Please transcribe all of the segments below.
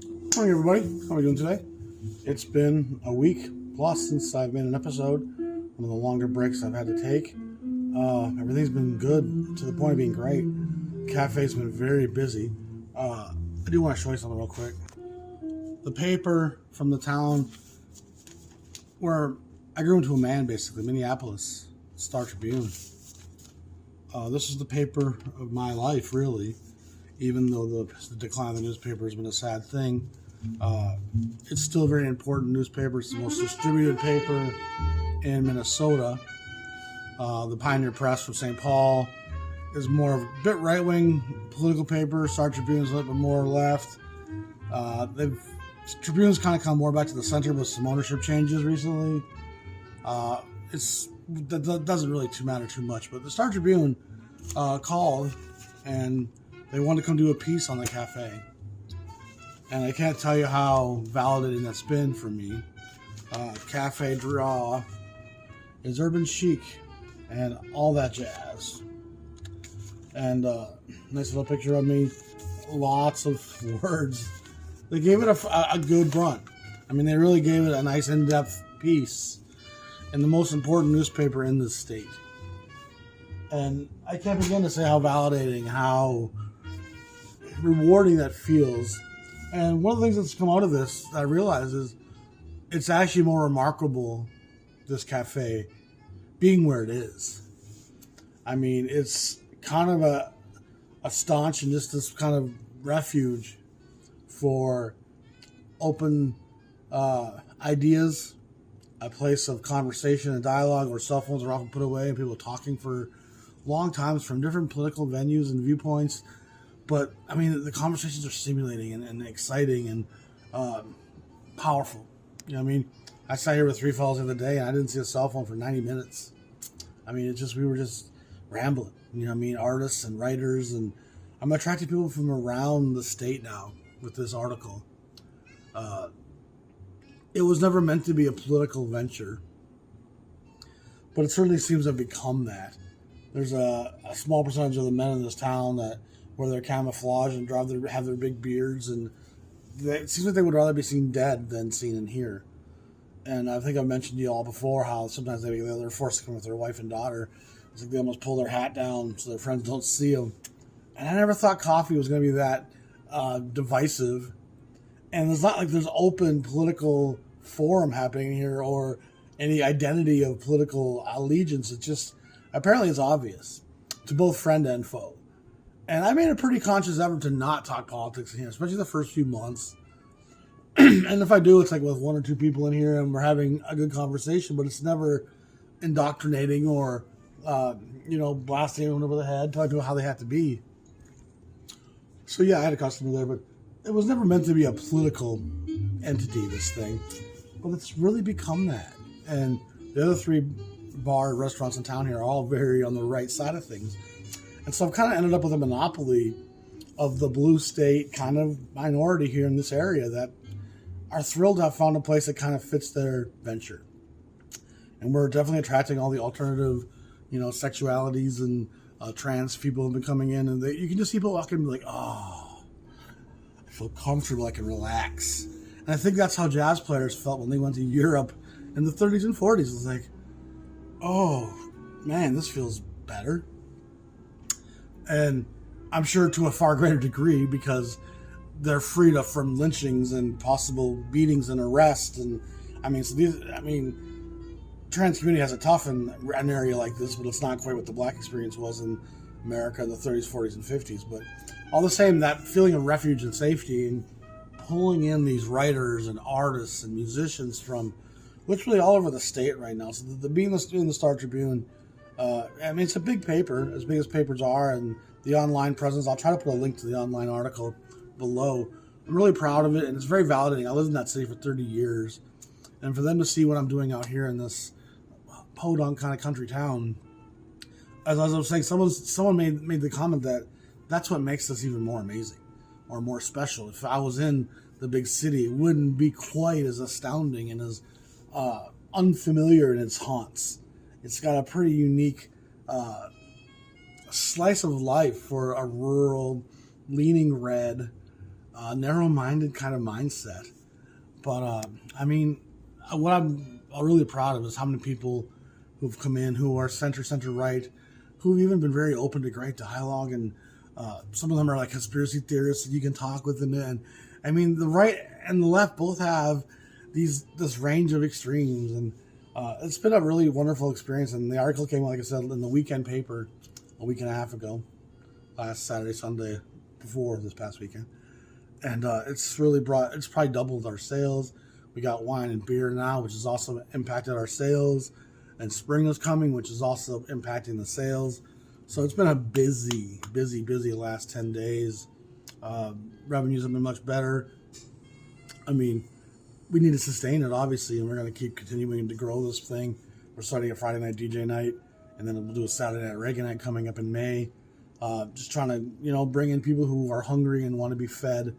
Good morning, everybody. How are we doing today? It's been a week plus since I've made an episode. One of the longer breaks I've had to take. Everything's been good to the point of being great. Cafe's been very busy. I do want to show you something real quick. The paper from the town where I grew into a man, basically, Minneapolis, Star Tribune. This is the paper of my life, really. Even though the decline of the newspaper has been a sad thing, it's still a very important newspaper. It's the most distributed paper in Minnesota. The Pioneer Press from St. Paul is more of a bit right-wing political paper. Star Tribune's a little bit more left. Tribune's kind of come more back to the center with some ownership changes recently. That doesn't really matter too much, but the Star Tribune called and they wanted to come do a piece on the cafe. And I can't tell you how validating that's been for me. Cafe draw is urban chic and all that jazz. And nice little picture of me. Lots of words. They gave it a good run. I mean, they really gave it a nice in-depth piece in the most important newspaper in the state. And I can't begin to say how validating, how rewarding that feels. And one of the things that's come out of this that I realize is it's actually more remarkable, this cafe being where it is. I mean, it's kind of a staunch and just this kind of refuge for open ideas, a place of conversation and dialogue where cell phones are often put away and people are talking for long times from different political venues and viewpoints. But, I mean, the conversations are stimulating and exciting and powerful. You know what I mean? I sat here with three fellows the other day, and I didn't see a cell phone for 90 minutes. I mean, we were just rambling. You know what I mean? Artists and writers, and I'm attracting people from around the state now with this article. It was never meant to be a political venture, but it certainly seems to have become that. There's a small percentage of the men in this town that wear their camouflage and have their big beards, and it seems like they would rather be seen dead than seen in here. And I think I've mentioned to you all before how sometimes they're forced to come with their wife and daughter. It's like they almost pull their hat down so their friends don't see them. And I never thought coffee was going to be that divisive. And it's not like there's open political forum happening here or any identity of political allegiance. It's just, apparently it's obvious to both friend and foe. And I made a pretty conscious effort to not talk politics in here, especially the first few months. And if I do, it's like with one or two people in here and we're having a good conversation, but it's never indoctrinating or, blasting everyone over the head, telling people how they have to be. So yeah, I had a customer there, but it was never meant to be a political entity, this thing. But it's really become that. And the other three restaurants in town here are all very on the right side of things. And so I've kind of ended up with a monopoly of the blue state kind of minority here in this area that are thrilled to have found a place that kind of fits their venture. And we're definitely attracting all the alternative, sexualities and trans people have been coming in. And you can just see people walking and be like, oh, I feel comfortable, I can relax. And I think that's how jazz players felt when they went to Europe in the 30s and 40s. It was like, oh, man, this feels better. And I'm sure to a far greater degree because they're freed up from lynchings and possible beatings and arrest. And trans community has it tough in an area like this, but it's not quite what the black experience was in America in the 30s, 40s, and 50s. But all the same, that feeling of refuge and safety and pulling in these writers and artists and musicians from literally all over the state right now. So being in the Star Tribune, it's a big paper, as big as papers are, and the online presence. I'll try to put a link to the online article below. I'm really proud of it, and it's very validating. I lived in that city for 30 years, and for them to see what I'm doing out here in this podunk kind of country town, as I was saying, someone made the comment that that's what makes this even more amazing or more special. If I was in the big city, it wouldn't be quite as astounding and as unfamiliar in its haunts. It's got a pretty unique slice of life for a rural, leaning red, narrow-minded kind of mindset. But I mean, what I'm really proud of is how many people who've come in who are center right, who've even been very open to great dialogue, and some of them are like conspiracy theorists that you can talk with, and I mean the right and the left both have this range of extremes, and it's been a really wonderful experience. And the article came, like I said, in the weekend paper a week and a half ago, last Saturday, Sunday, before this past weekend. And it's probably doubled our sales. We got wine and beer now, which has also impacted our sales. And spring is coming, which is also impacting the sales. So it's been a busy last 10 days. Revenues have been much better. I mean, we need to sustain it, obviously, and we're going to keep continuing to grow this thing. We're starting a Friday night DJ night, and then we'll do a Saturday night reggae night coming up in May. Just trying to, bring in people who are hungry and want to be fed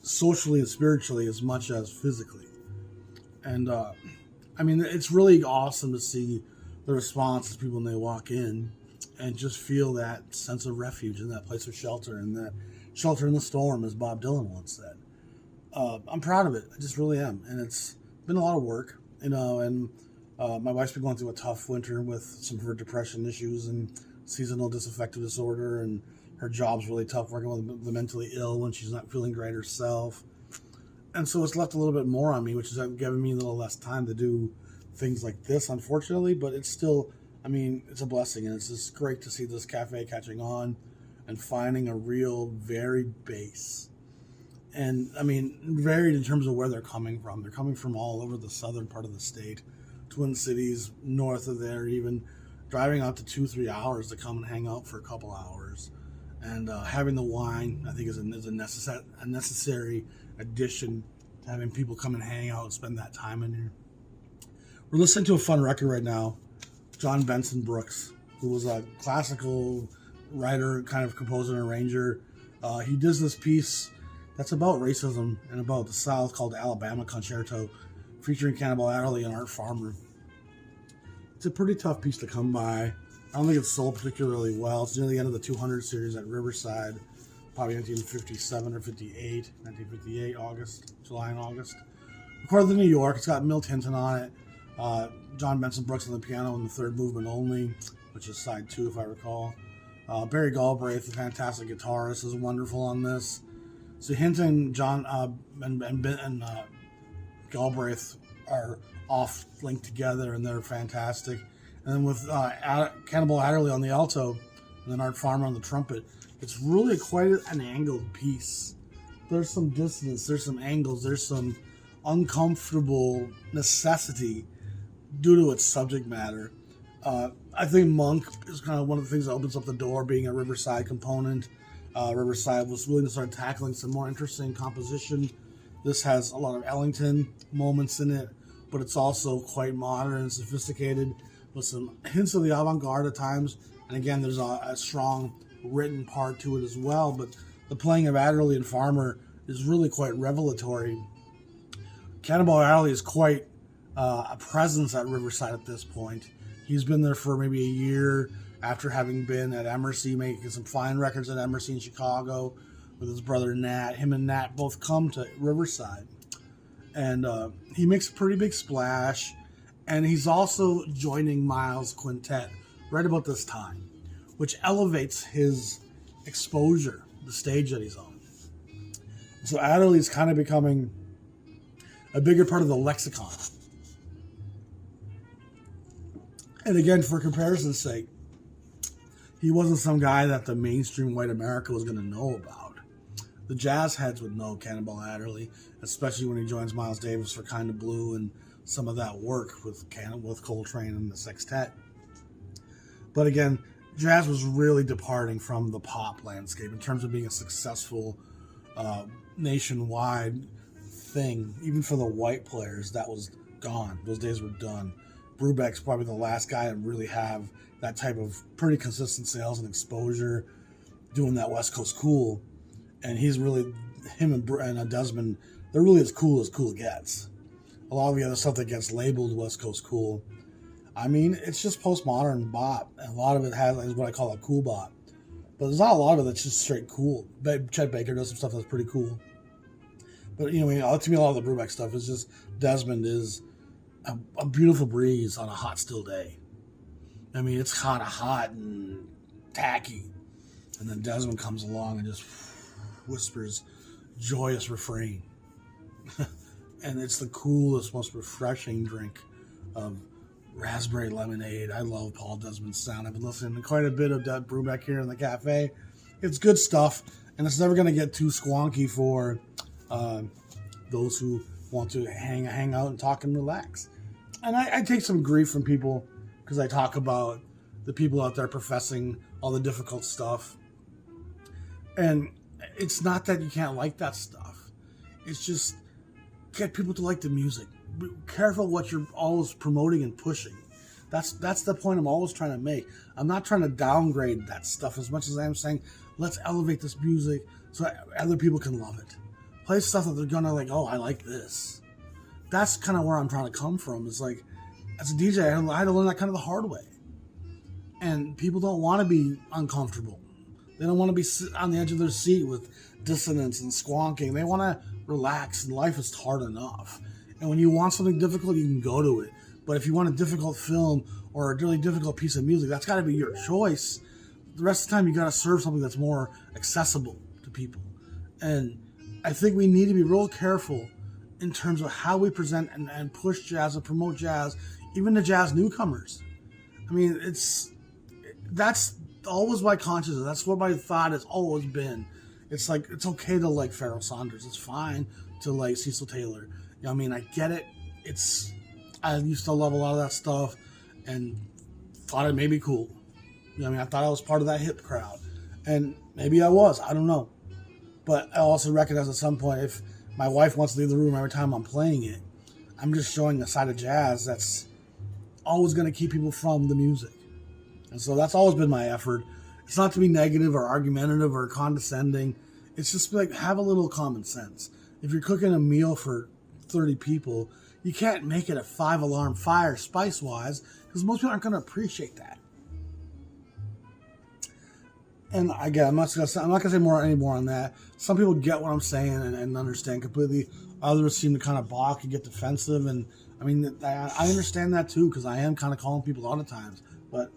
socially and spiritually as much as physically. And, I mean, it's really awesome to see the response of people when they walk in and just feel that sense of refuge and that place of shelter, and that shelter in the storm, as Bob Dylan once said. I'm proud of it. I just really am. And it's been a lot of work, and my wife's been going through a tough winter with some of her depression issues and seasonal disaffective disorder, and her job's really tough working with the mentally ill when she's not feeling great herself. And so it's left a little bit more on me, which is giving me a little less time to do things like this, unfortunately, but it's still, I mean, it's a blessing, and it's just great to see this cafe catching on and finding a real varied base. And, I mean, varied in terms of where they're coming from. They're coming from all over the southern part of the state, Twin Cities, north of there, even driving out to 2-3 hours to come and hang out for a couple hours. And having the wine, I think, is a necessary addition to having people come and hang out and spend that time in here. We're listening to a fun record right now, John Benson Brooks, who was a classical writer, kind of composer and arranger. He does this piece that's about racism and about the South called Alabama Concerto, featuring Cannonball Adderley and Art Farmer. It's a pretty tough piece to come by. I don't think it's sold particularly well. It's near the end of the 200 series at Riverside, probably 1957 or 58, 1958, July and August. Recorded in New York. It's got Milt Hinton on it. John Benson Brooks on the piano in the third movement only, which is side 2 if I recall. Barry Galbraith, the fantastic guitarist, is wonderful on this. So Hinton, John, and Galbraith are off linked together, and they're fantastic. And then with Cannonball Adderley on the alto, and then Art Farmer on the trumpet, it's really quite an angled piece. There's some dissonance, there's some angles, there's some uncomfortable necessity due to its subject matter. I think Monk is kind of one of the things that opens up the door, being a Riverside component. Riverside was willing to start tackling some more interesting composition. This has a lot of Ellington moments in it, but it's also quite modern and sophisticated, with some hints of the avant-garde at times. And again, there's a strong written part to it as well, but the playing of Adderley and Farmer is really quite revelatory. Cannonball Adderley is quite a presence at Riverside at this point. He's been there for maybe a year after having been at Emerson, making some fine records at Emerson in Chicago with his brother Nat. Him and Nat both come to Riverside. And he makes a pretty big splash. And he's also joining Miles' Quintet right about this time, which elevates his exposure, the stage that he's on. So Adderley's kind of becoming a bigger part of the lexicon. And again, for comparison's sake, he wasn't some guy that the mainstream white America was going to know about. The jazz heads would know Cannonball Adderley, especially when he joins Miles Davis for Kind of Blue and some of that work with Coltrane and the sextet. But again, jazz was really departing from the pop landscape in terms of being a successful nationwide thing. Even for the white players, that was gone. Those days were done. Brubeck's probably the last guy to really have that type of pretty consistent sales and exposure doing that West Coast cool. And he's really, him and Desmond, they're really as cool gets. A lot of the other stuff that gets labeled West Coast cool, I mean, it's just postmodern bop. And a lot of it is what I call a cool bop. But there's not a lot of it that's just straight cool. Chet Baker does some stuff that's pretty cool. But to me, a lot of the Brubeck stuff is just Desmond is a beautiful breeze on a hot, still day. I mean, it's kind of hot and tacky. And then Desmond comes along and just whispers joyous refrain. And it's the coolest, most refreshing drink of raspberry lemonade. I love Paul Desmond's sound. I've been listening to quite a bit of that Brubeck here in the cafe. It's good stuff, and it's never going to get too squonky for those who want to hang out and talk and relax. And I take some grief from people because I talk about the people out there professing all the difficult stuff. And it's not that you can't like that stuff. It's just get people to like the music. Be careful what you're always promoting and pushing. That's the point I'm always trying to make. I'm not trying to downgrade that stuff as much as I am saying, let's elevate this music so other people can love it. Play stuff that they're gonna like, oh, I like this. That's kind of where I'm trying to come from. It's like, as a DJ, I had to learn that kind of the hard way. And people don't want to be uncomfortable. They don't want to be on the edge of their seat with dissonance and squonking. They want to relax, and life is hard enough. And when you want something difficult, you can go to it. But if you want a difficult film or a really difficult piece of music, that's got to be your choice. The rest of the time, you got to serve something that's more accessible to people. And I think we need to be real careful in terms of how we present and push jazz and promote jazz, even to jazz newcomers. I mean, that's always my consciousness. That's what my thought has always been. It's like, it's okay to like Pharoah Saunders. It's fine to like Cecil Taylor. I mean, I get it. I used to love a lot of that stuff and thought it made me cool. I thought I was part of that hip crowd. And maybe I was. I don't know. But I also recognize at some point, if my wife wants to leave the room every time I'm playing it, I'm just showing a side of jazz that's always going to keep people from the music. And so that's always been my effort. It's not to be negative or argumentative or condescending. It's just like, have a little common sense. If you're cooking a meal for 30 people, you can't make it a 5-alarm fire spice-wise, because most people aren't going to appreciate that. And again, I'm not going to say any more on that. Some people get what I'm saying and understand completely. Others seem to kind of balk and get defensive. And I mean, I understand that too, because I am kind of calling people all the times. But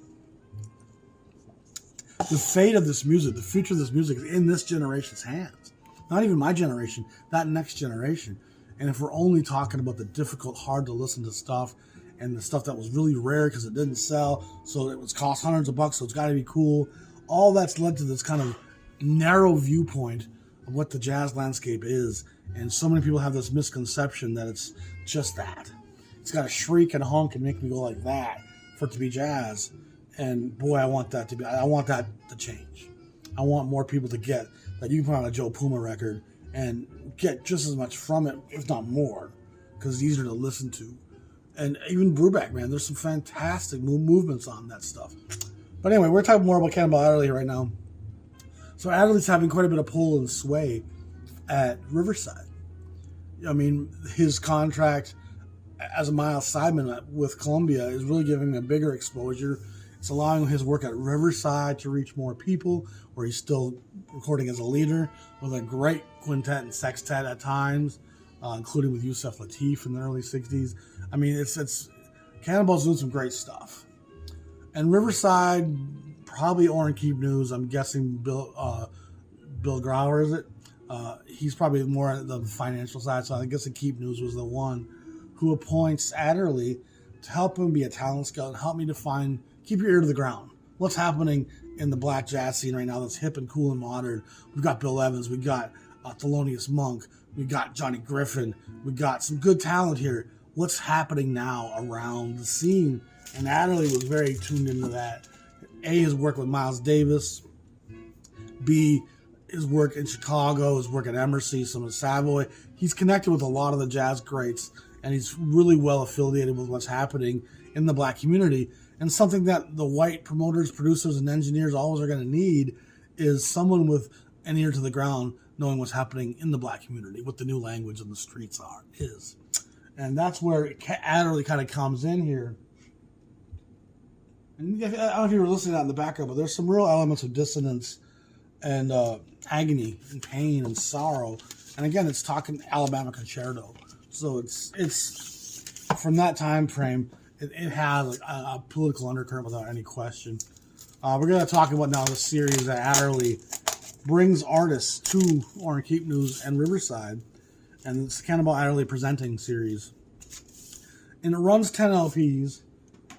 the fate of this music, the future of this music is in this generation's hands. Not even my generation, that next generation. And if we're only talking about the difficult, hard to listen to stuff and the stuff that was really rare because it didn't sell, so it was cost hundreds of bucks, so it's got to be cool, all that's led to this kind of narrow viewpoint of what the jazz landscape is. And so many people have this misconception that it's just that. It's got to shriek and honk and make me go like that for it to be jazz. And boy, I want that to change. I want more people to get that you can put on a Joe Puma record and get just as much from it, if not more, because it's easier to listen to. And even Brubeck, man, there's some fantastic movements on that stuff. But anyway, we're talking more about Cannonball Adderley right now. So Adderley's having quite a bit of pull and sway at Riverside. I mean, his contract as a Miles Sideman with Columbia is really giving him a bigger exposure. It's allowing his work at Riverside to reach more people, where he's still recording as a leader with a great quintet and sextet at times, including with Yusef Lateef in the early 60s. I mean, it's Cannonball's doing some great stuff. And Riverside, probably Orrin Keep News. I'm guessing Bill Grauer, is it? He's probably more at the financial side, so I guess the Keep News was the one who appoints Adderly to help him be a talent scout and help me to keep your ear to the ground. What's happening in the black jazz scene right now that's hip and cool and modern? We've got Bill Evans, we've got Thelonious Monk, we've got Johnny Griffin, we've got some good talent here. What's happening now around the scene? And Adderly was very tuned into that. A, his work with Miles Davis. B, his work in Chicago, his work at Emerson, some of Savoy. He's connected with a lot of the jazz greats, and he's really well affiliated with what's happening in the black community. And something that the white promoters, producers, and engineers always are going to need is someone with an ear to the ground, knowing what's happening in the black community, what the new language on the streets is. And that's where Adderly kind of comes in here. And I don't know if you were listening to that in the background, but there's some real elements of dissonance and agony and pain and sorrow. And again, it's talking Alabama Concerto. So it's from that time frame, it has like a political undercurrent without any question. We're going to talk about now the series that Adderly brings artists to Orange Keep News and Riverside. And it's the Cannonball Adderley presenting series. And it runs 10 LPs.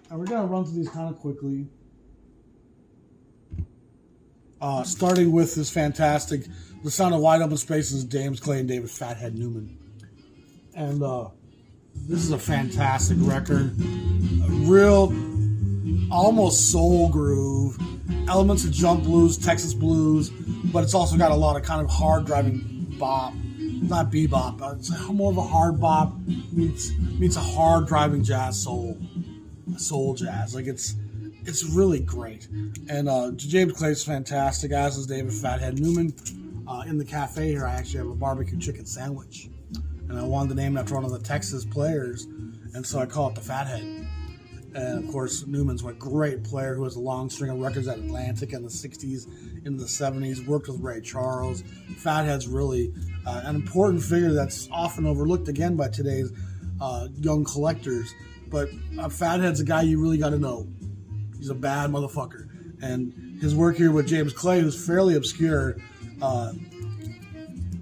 And we're going to run through these kind of quickly. Starting with this fantastic The Sound of Wide Open Spaces, James Clay and David Fathead Newman. And this is a fantastic record. A real, almost soul groove. Elements of jump blues, Texas blues. But it's also got a lot of kind of hard driving bop. Not bebop, but it's more of a hard bop meets a hard driving jazz soul jazz. Like it's really great. And James Clay's fantastic, as is David Fathead Newman. In the cafe here, I actually have a barbecue chicken sandwich, and I wanted to name it after one of the Texas players, and so I call it the Fathead. And of course, Newman's a great player who has a long string of records at Atlantic in the 60s, into the 70s, worked with Ray Charles. Fathead's really an important figure that's often overlooked again by today's young collectors. But Fathead's a guy you really got to know. He's a bad motherfucker. And his work here with James Clay, who's fairly obscure,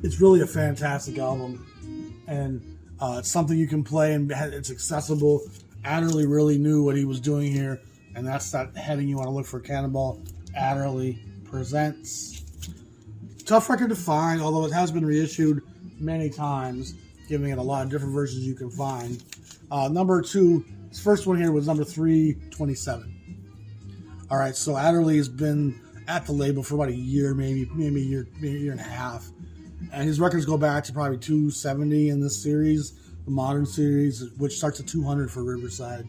it's really a fantastic album. And it's something you can play and it's accessible. Adderly really knew what he was doing here, and that's that heading you want to look for. Cannonball Adderley presents. Tough record to find, although it has been reissued many times, giving it a lot of different versions you can find. Number 2, his first one here was number 327. All right, so Adderley has been at the label for about a year, maybe a year and a half, and his records go back to probably 270 in this series. The modern series, which starts at 200 for Riverside.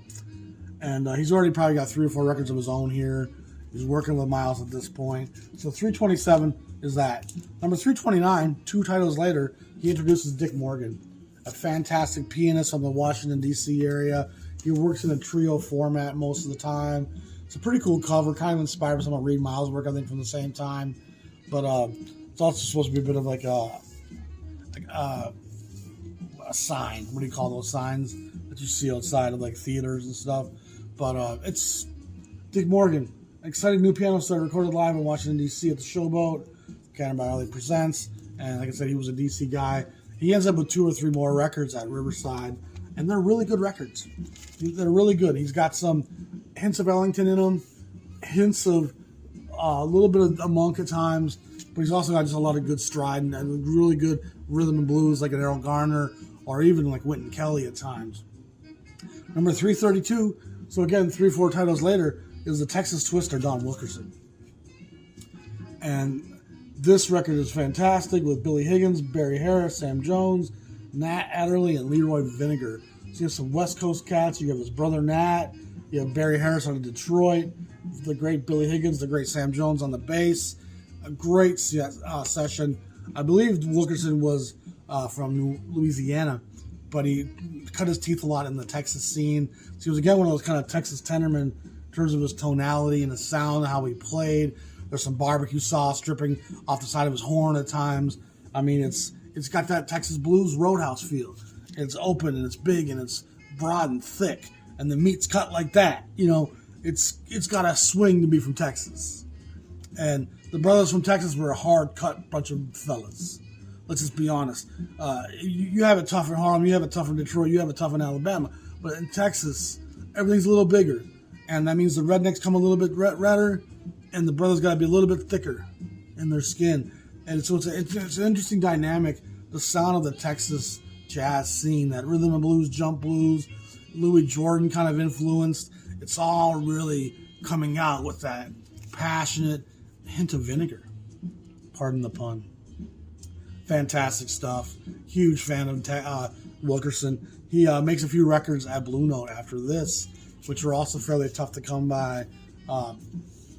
And he's already probably got 3 or 4 records of his own here. He's working with Miles at this point. So 327 is that. Number 329, 2 titles later, he introduces Dick Morgan, a fantastic pianist from the Washington, D.C. area. He works in a trio format most of the time. It's a pretty cool cover, kind of inspired by some of Reed Miles' work, I think, from the same time. But it's also supposed to be a bit of like a sign. What do you call those signs that you see outside of like theaters and stuff? But it's Dick Morgan, an exciting new piano star recorded live in Washington, D.C. at the Showboat. Cannonball Adderley presents. And like I said, he was a D.C. guy. He ends up with 2 or 3 more records at Riverside, and they're really good records. They're really good. He's got some hints of Ellington in them, hints of a little bit of a Monk at times, but he's also got just a lot of good stride and really good rhythm and blues like an Errol Garner, or even like Wynton Kelly at times. Number 332, so again, 3-4 titles later, is the Texas Twister, Don Wilkerson. And this record is fantastic with Billy Higgins, Barry Harris, Sam Jones, Nat Adderley, and Leroy Vinegar. So you have some West Coast cats. You have his brother Nat. You have Barry Harris out of Detroit. The great Billy Higgins, the great Sam Jones on the bass. A great session. I believe Wilkerson was from Louisiana, but he cut his teeth a lot in the Texas scene. So he was again one of those kind of Texas tenormen in terms of his tonality and his sound, how he played. There's some barbecue sauce dripping off the side of his horn at times. I mean, it's got that Texas blues roadhouse feel. It's open and it's big and it's broad and thick, and the meat's cut like that. You know, it's got a swing to be from Texas. And the brothers from Texas were a hard-cut bunch of fellas. Let's just be honest. You have it tough in Harlem, you have it tough in Detroit, you have it tough in Alabama. But in Texas, everything's a little bigger. And that means the rednecks come a little bit redder, and the brothers got to be a little bit thicker in their skin. And so it's an interesting dynamic, the sound of the Texas jazz scene, that rhythm and blues, jump blues, Louis Jordan kind of influenced. It's all really coming out with that passionate hint of vinegar. Pardon the pun. Fantastic stuff. Huge fan of Wilkerson. He makes a few records at Blue Note after this, which are also fairly tough to come by.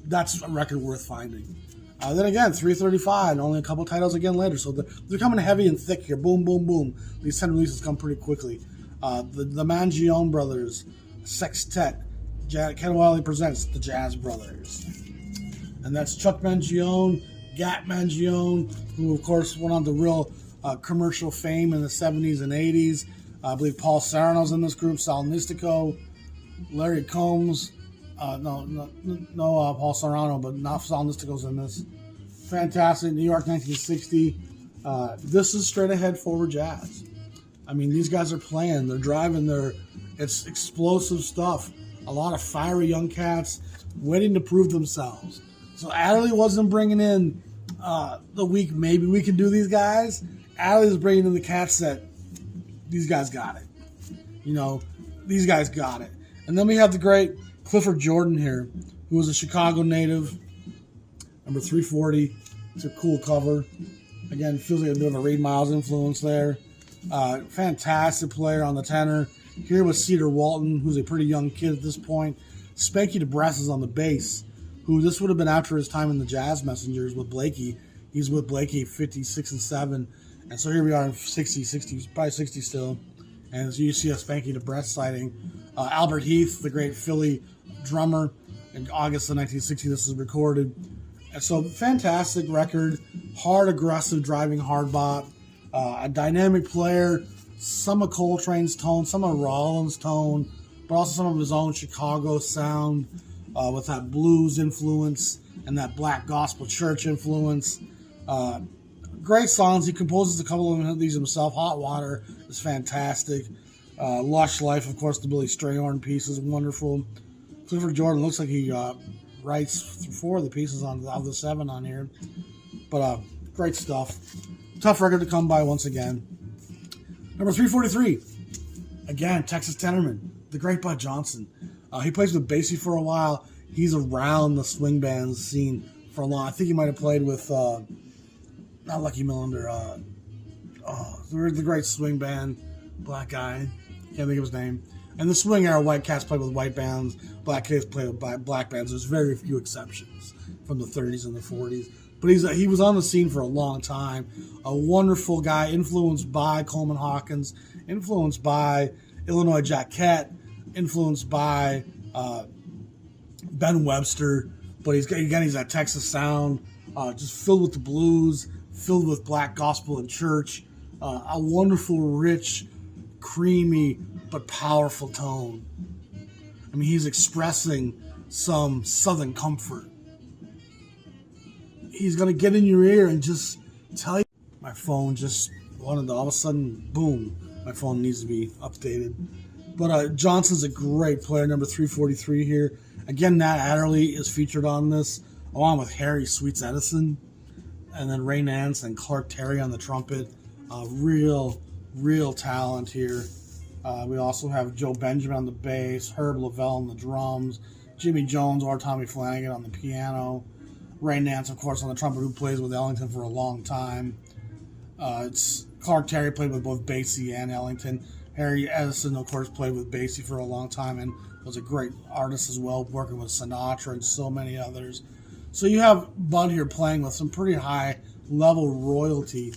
That's a record worth finding. Then again, 335, and only a couple titles again later. So they're coming heavy and thick here. Boom, boom, boom. These 10 releases come pretty quickly. The Mangione Brothers, Sextet, Cannonball Adderley presents the Jazz Brothers. And that's Chuck Mangione, Gat Mangione, who of course went on to real commercial fame in the 70s and 80s. I believe Paul Serrano's in this group. Sal Nistico, Larry Combs. No, Paul Serrano, but not Sal Nistico's in this. Fantastic. New York, 1960. This is straight ahead forward jazz. I mean, these guys are playing. They're driving. It's explosive stuff. A lot of fiery young cats waiting to prove themselves. So Adderly wasn't bringing in the weak, maybe we can do these guys. Adderly is bringing in the cats that these guys got it. You know, these guys got it. And then we have the great Clifford Jordan here, who was a Chicago native, number 340. It's a cool cover. Again, feels like a bit of a Reed Miles influence there. Fantastic player on the tenor. Here was Cedar Walton, who's a pretty young kid at this point. Spanky DeBress is on the bass, who this would have been after his time in the Jazz Messengers with Blakey. He's with Blakey 56 and 7. And so here we are in 60, probably 60 still. And so you see a Spanky DeBress sighting. Albert Heath, the great Philly drummer, in August of 1960, this is recorded. And so fantastic record, hard, aggressive, driving hard bop. A dynamic player, some of Coltrane's tone, some of Rollins' tone, but also some of his own Chicago sound with that blues influence and that black gospel church influence. Great songs. He composes a couple of these himself. Hot Water is fantastic. Lush Life, of course, the Billy Strayhorn piece is wonderful. Clifford Jordan looks like he writes 4 of the pieces of the 7 on here. But great stuff. Tough record to come by once again. Number 343. Again, Texas Tenorman, the great Bud Johnson. He plays with Basie for a while. He's around the swing band scene for a long. I think he might have played with not Lucky Millinder. The great swing band, black guy. Can't think of his name. And the swing era, white cats played with white bands. Black cats played with black bands. There's very few exceptions from the 30s and the 40s. But he was on the scene for a long time. A wonderful guy, influenced by Coleman Hawkins, influenced by Illinois Jack Kett, influenced by Ben Webster. But he's that Texas sound, just filled with the blues, filled with black gospel and church. A wonderful, rich, creamy, but powerful tone. I mean, he's expressing some Southern comfort. He's going to get in your ear and just tell you. My phone just wanted to, all of a sudden, boom, my phone needs to be updated. But Johnson's a great player, number 343 here. Again, Nat Adderley is featured on this, along with Harry Sweets Edison, and then Ray Nance and Clark Terry on the trumpet. Real talent here. We also have Joe Benjamin on the bass, Herb Lavelle on the drums, Jimmy Jones or Tommy Flanagan on the piano, Ray Nance, of course, on the trumpet, who plays with Ellington for a long time. It's Clark Terry played with both Basie and Ellington. Harry Edison, of course, played with Basie for a long time and was a great artist as well, working with Sinatra and so many others. So you have Bud here playing with some pretty high level royalty,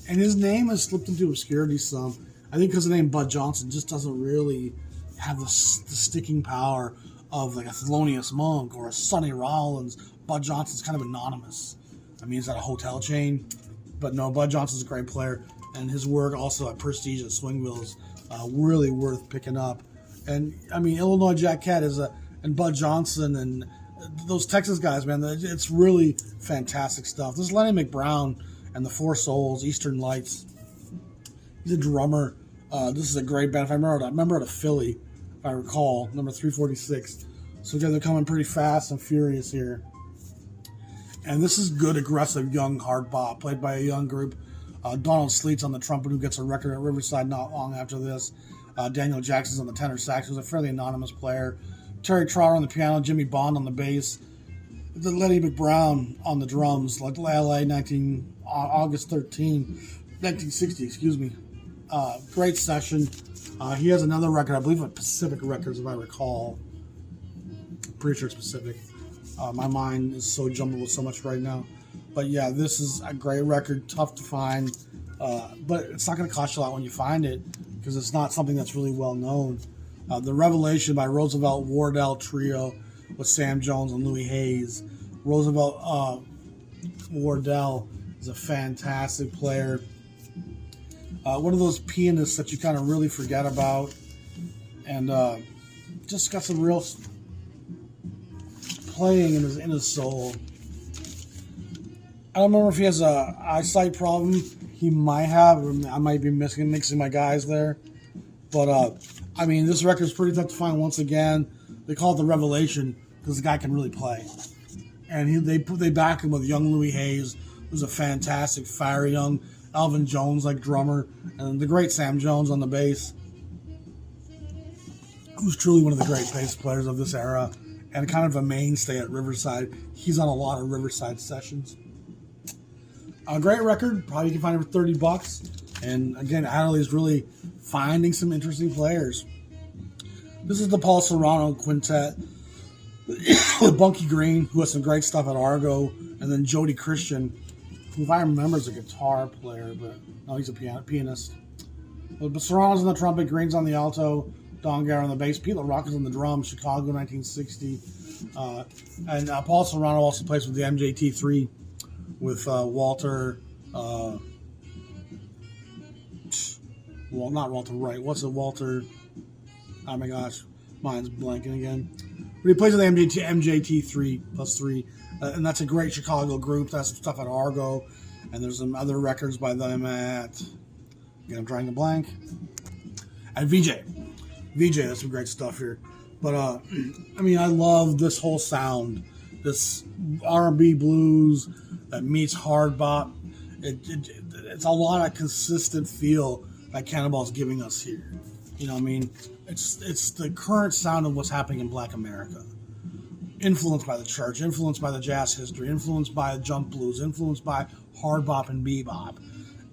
and his name has slipped into obscurity some. I think because the name Bud Johnson just doesn't really have the sticking power of like a Thelonious Monk or a Sonny Rollins. Bud Johnson's kind of anonymous. I mean, he's at a hotel chain, but no, Bud Johnson's a great player, and his work also at Prestige and Swingville is really worth picking up. And I mean, Illinois Jack Kett and Bud Johnson and those Texas guys, man, it's really fantastic stuff. This is Lenny McBrown and the Four Souls, Eastern Lights. He's a drummer. This is a great band. If I remember out of Philly, if I recall, number 346. So again, they're coming pretty fast and furious here. And this is good, aggressive, young hard bop, played by a young group. Donald Sleet's on the trumpet, who gets a record at Riverside not long after this. Daniel Jackson's on the tenor sax, who's a fairly anonymous player. Terry Trotter on the piano, Jimmy Bond on the bass. Lenny McBrown on the drums, like LA, August 13, 1960, excuse me. Great session. He has another record, I believe at Pacific Records, if I recall. I'm pretty sure it's Pacific. My mind is so jumbled with so much right now. But yeah, this is a great record, tough to find. But it's not going to cost you a lot when you find it, because it's not something that's really well known. The Revelation by Roosevelt Wardell Trio with Sam Jones and Louis Hayes. Roosevelt Wardell is a fantastic player. One of those pianists that you kind of really forget about, and just got some real playing in his soul. I don't remember if he has a eyesight problem. He might have. I might be mixing my guys there. But, I mean, this record's pretty tough to find once again. They call it the Revelation because the guy can really play. And they back him with young Louis Hayes, who's a fantastic, fiery young Alvin Jones like drummer, and the great Sam Jones on the bass, who's truly one of the great bass players of this era and kind of a mainstay at Riverside. He's on a lot of Riverside sessions. A great record, probably you can find it for $30. And again, Adderly is really finding some interesting players. This is the Paul Serrano Quintet with Bunky Green, who has some great stuff at Argo, and then Jody Christian, who, if I remember, is a guitar player, but no, he's a pianist. But Serrano's on the trumpet, Green's on the alto, Don Garrett on the bass, Pete LaRocca's on the drums, Chicago 1960. And Paul Serrano also plays with the MJT3 with Walter, well, not Walter Wright. What's it, Walter? Oh my gosh, mine's blanking again. But he plays with the MJT3 plus 3, and that's a great Chicago group. That's stuff at Argo, and there's some other records by them at, again, I'm trying to blank, at VJ, has some great stuff here. But, I mean, I love this whole sound, this R&B blues that meets hard bop. It's a lot of consistent feel that Cannonball's giving us here. You know what I mean? It's the current sound of what's happening in Black America. Influenced by the church, influenced by the jazz history, influenced by jump blues, influenced by hard bop and bebop.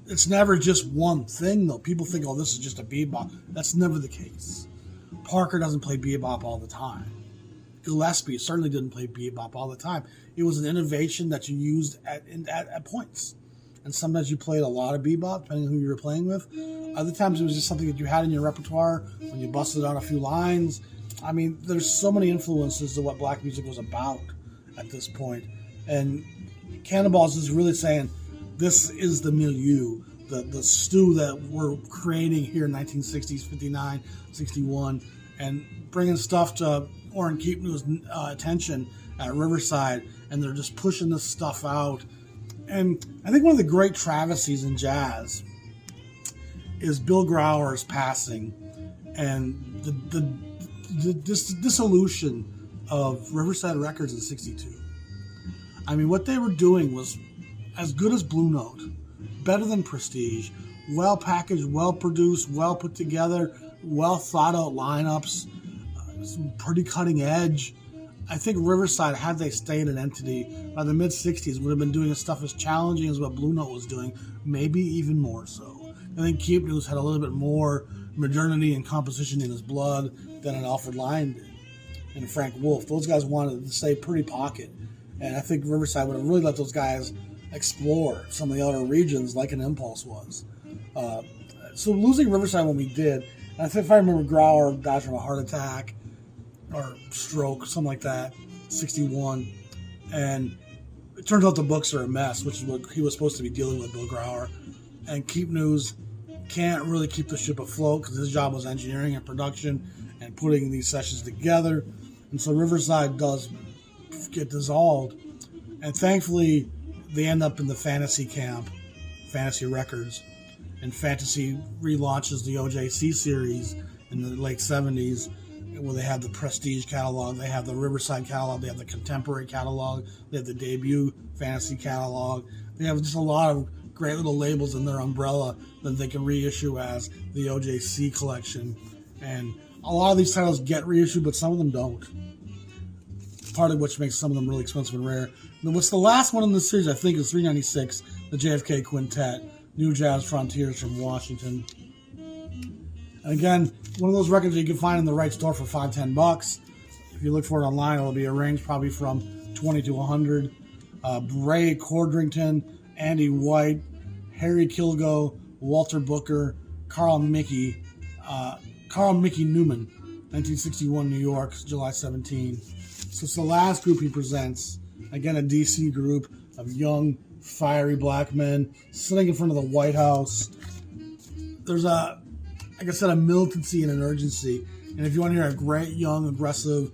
It's never just one thing, though. People think, oh, this is just a bebop. That's never the case. Parker doesn't play bebop all the time. Gillespie certainly didn't play bebop all the time. It was an innovation that you used at points. And sometimes you played a lot of bebop, depending on who you were playing with. Other times it was just something that you had in your repertoire when you busted out a few lines. I mean, there's so many influences to what black music was about at this point. And Cannonball's is really saying, this is the milieu, the stew that we're creating here in 1960s, 59, 61, and bringing stuff to Orrin Keepnew's attention at Riverside, and they're just pushing this stuff out. And I think one of the great travesties in jazz is Bill Grauer's passing and the dissolution of Riverside Records in 62. I mean, what they were doing was as good as Blue Note, better than Prestige, well packaged, well produced, well put together, well thought out lineups, some pretty cutting edge. I think Riverside, had they stayed an entity by the mid-60s, would have been doing stuff as challenging as what Blue Note was doing, maybe even more so. I think Keepnew's had a little bit more modernity and composition in his blood than an Alfred Lion did, and Frank Wolf. Those guys wanted to stay pretty pocket, and I think Riverside would have really let those guys explore some of the other regions like an Impulse was. So losing Riverside when we did, and I think if I remember, Grauer died from a heart attack or stroke, something like that, 61. And it turns out the books are a mess, which is what he was supposed to be dealing with, Bill Grauer. And Keepnews can't really keep the ship afloat because his job was engineering and production and putting these sessions together. And so Riverside does get dissolved. And thankfully, they end up in the Fantasy camp, Fantasy Records. And Fantasy relaunches the OJC series in the late 70s, where they have the Prestige catalog, they have the Riverside catalog, they have the Contemporary catalog, they have the Debut Fantasy catalog. They have just a lot of great little labels in their umbrella that they can reissue as the OJC collection. And a lot of these titles get reissued, but some of them don't. Part of which makes some of them really expensive and rare. And what's the last one in this series, I think, is 396, the J.F.K. Quintet, New Jazz Frontiers from Washington. And again, one of those records that you can find in the right store for $5-10. If you look for it online, it'll be a range probably from $20 to $100. Ray Cordrington, Andy White, Harry Kilgo, Walter Booker, Carl Mickey Newman, 1961 New York, July 17. So it's the last group he presents. Again, a DC group. of young, fiery black men sitting in front of the White House. There's like I said, a militancy and an urgency. And if you want to hear a great, young, aggressive,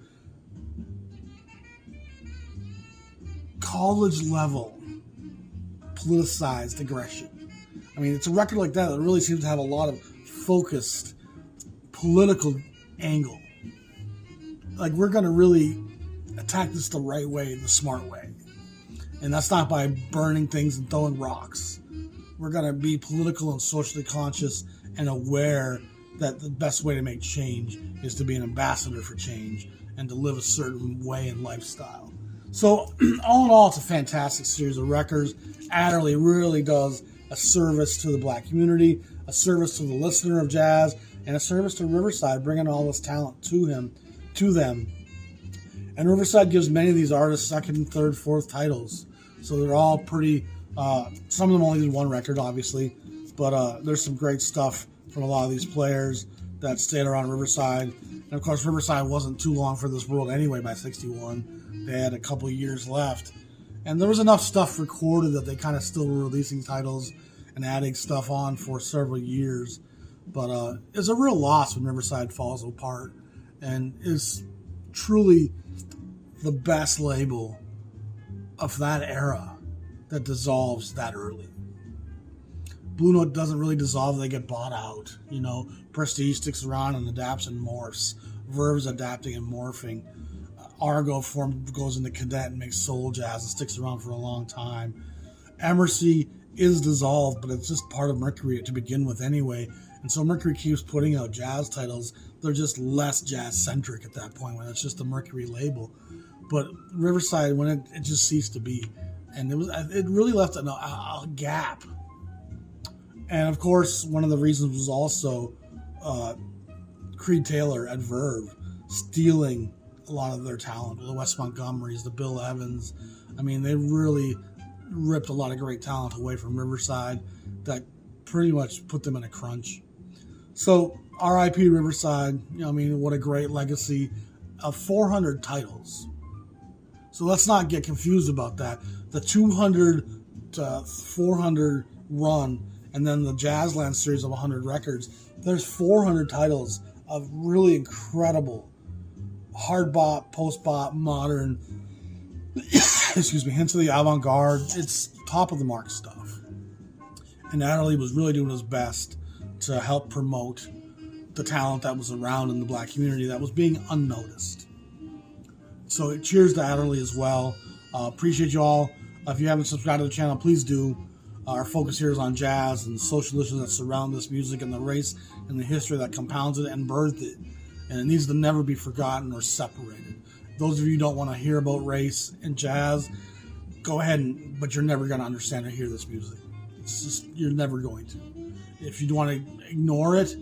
college-level, politicized aggression. I mean, it's a record like that really seems to have a lot of focused political angle. Like, we're going to really attack this the right way, the smart way. And that's not by burning things and throwing rocks. We're going to be political and socially conscious and aware that the best way to make change is to be an ambassador for change and to live a certain way and lifestyle. So, all in all, it's a fantastic series of records. Adderly really does a service to the black community, a service to the listener of jazz, and a service to Riverside, bringing all this talent to them. And Riverside gives many of these artists second, third, fourth titles. So they're all pretty, some of them only did one record, obviously, but there's some great stuff from a lot of these players that stayed around Riverside. And of course, Riverside wasn't too long for this world anyway by 61. They had a couple of years left. And there was enough stuff recorded that they kind of still were releasing titles and adding stuff on for several years. But it's a real loss when Riverside falls apart, and is truly the best label of that era that dissolves that early. Blue Note doesn't really dissolve, they get bought out. You know, Prestige sticks around and adapts and morphs. Verve's adapting and morphing. Argo goes into cadet and makes soul jazz and sticks around for a long time. Emercy is dissolved, but it's just part of Mercury to begin with anyway. And so Mercury keeps putting out jazz titles. They're just less jazz-centric at that point when it's just the Mercury label. But Riverside, when it just ceased to be. And it really left a gap. And of course, one of the reasons was also Creed Taylor at Verve stealing a lot of their talent. The Wes Montgomerys, the Bill Evans. I mean, they really ripped a lot of great talent away from Riverside that pretty much put them in a crunch. So, R.I.P. Riverside. You know, I mean, what a great legacy of 400 titles. So let's not get confused about that. The 200 to 400 run, and then the Jazzland series of 100 records. There's 400 titles of really incredible hard bop, post bop, modern, excuse me, hints of the avant-garde. It's top of the mark stuff. And Adderly was really doing his best to help promote the talent that was around in the black community that was being unnoticed. So cheers to Adderly as well. Appreciate you all. If you haven't subscribed to the channel, please do. Our focus here is on jazz and the social issues that surround this music and the race and the history that compounds it and birthed it. And it needs to never be forgotten or separated. Those of you who don't want to hear about race and jazz, go ahead, but you're never going to understand or hear this music. It's just, you're never going to. If you want to ignore it,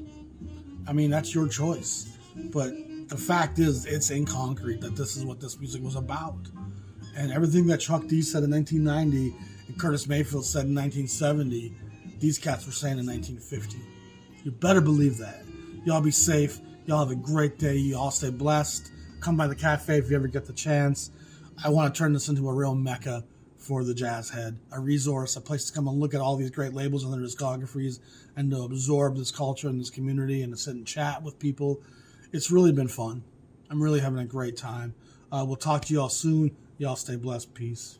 I mean, that's your choice. But the fact is, it's in concrete that this is what this music was about. And everything that Chuck D said in 1990 and Curtis Mayfield said in 1970, these cats were saying in 1950. You better believe that. Y'all be safe. Y'all have a great day. Y'all stay blessed. Come by the cafe if you ever get the chance. I want to turn this into a real mecca for the jazz head, a resource, a place to come and look at all these great labels and their discographies and to absorb this culture and this community and to sit and chat with people. It's really been fun. I'm really having a great time. We'll talk to you all soon. Y'all stay blessed. Peace.